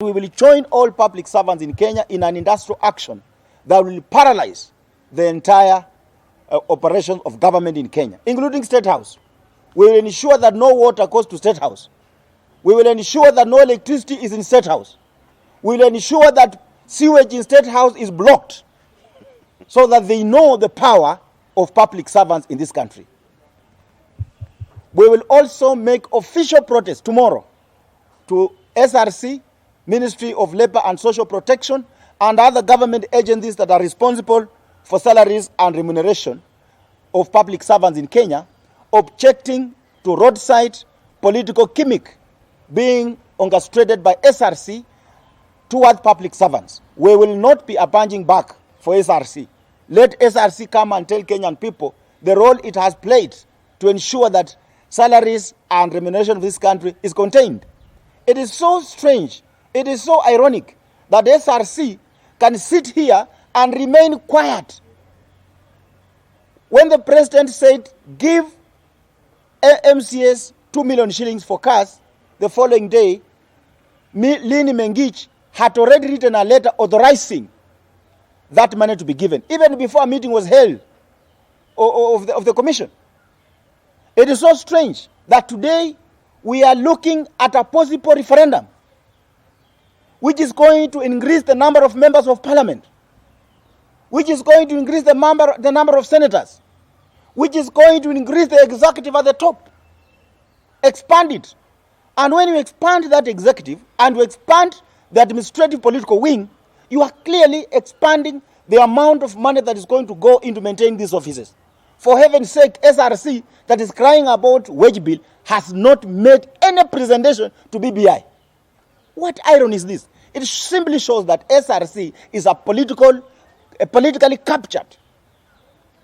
We will join all public servants in Kenya in an industrial action that will paralyze the entire operation of government in Kenya, including State House. We will ensure that no water goes to State House. We will ensure that no electricity is in State House. We will ensure that sewage in State House is blocked so that they know the power of public servants in this country. We will also make official protest tomorrow to SRC, Ministry of Labor and Social Protection, and other government agencies that are responsible for salaries and remuneration of public servants in Kenya, objecting to roadside political gimmick being orchestrated by SRC towards public servants. We will not be abanging back for SRC. Let SRC come and tell Kenyan people the role it has played to ensure that salaries and remuneration of this country is contained. It is so strange, it is so ironic that SRC can sit here and remain quiet when the president said give MCS 2 million shillings for cars. The following day, Lini Mengich had already written a letter authorizing that money to be given, even before a meeting was held of the commission. It is so strange that today we are looking at a possible referendum which is going to increase the number of members of parliament, which is going to increase the number of senators, which is going to increase the executive at the top, expand it. And when you expand that executive and you expand the administrative political wing, you are clearly expanding the amount of money that is going to go into maintaining these offices. For heaven's sake, SRC that is crying about wage bill has not made any presentation to BBI. What irony is this? It simply shows that SRC is politically captured.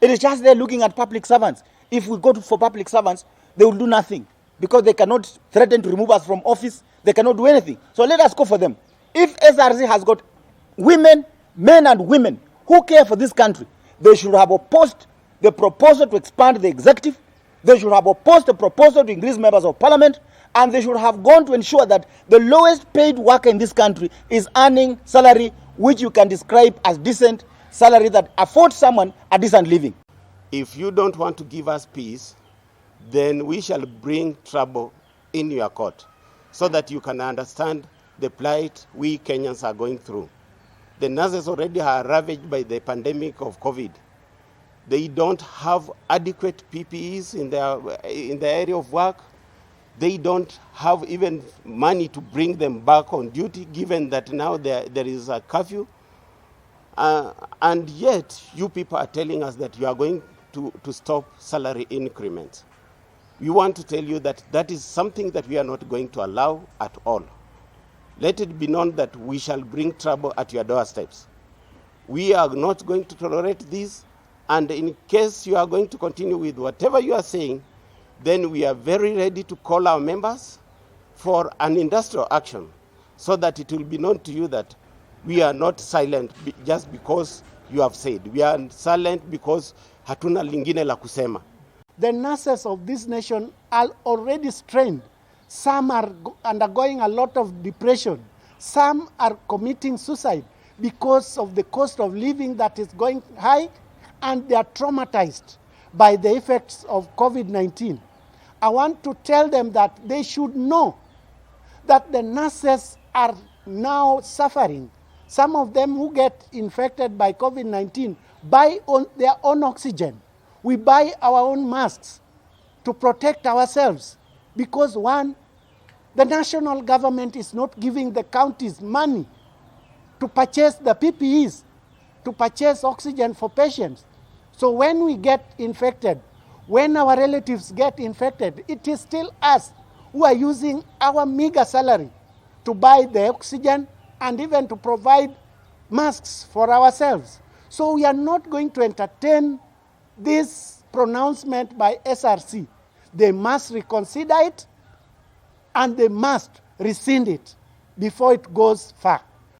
It is just there looking at public servants. If we go for public servants, they will do nothing because they cannot threaten to remove us from office. They cannot do anything. So let us go for them. If SRC has got women, men and women who care for this country, they should have opposed the proposal to expand the executive. They should have opposed the proposal to increase members of parliament, and they should have gone to ensure that the lowest paid worker in this country is earning salary which you can describe as decent salary that affords someone a decent living. If you don't want to give us peace, then we shall bring trouble in your court so that you can understand the plight we Kenyans are going through. The nurses already are ravaged by the pandemic of COVID. They don't have adequate PPEs in the area of work. They don't have even money to bring them back on duty, given that now there is a curfew. And yet, you people are telling us that you are going to stop salary increments. We want to tell you that that is something that we are not going to allow at all. Let it be known that we shall bring trouble at your doorsteps. We are not going to tolerate this. And in case you are going to continue with whatever you are saying, then we are very ready to call our members for an industrial action so that it will be known to you that we are not silent just because you have said. We are silent because hatuna lingine la kusema. The nurses of this nation are already strained. Some are undergoing a lot of depression. Some are committing suicide because of the cost of living that is going high, and they are traumatized by the effects of COVID-19. I want to tell them that they should know that the nurses are now suffering. Some of them who get infected by COVID-19 buy their own oxygen. We buy our own masks to protect ourselves because, one, the national government is not giving the counties money to purchase the PPEs, to purchase oxygen for patients. So when we get infected, when our relatives get infected, it is still us who are using our meager salary to buy the oxygen and even to provide masks for ourselves. So we are not going to entertain this pronouncement by SRC. They must reconsider it and they must rescind it before it goes far.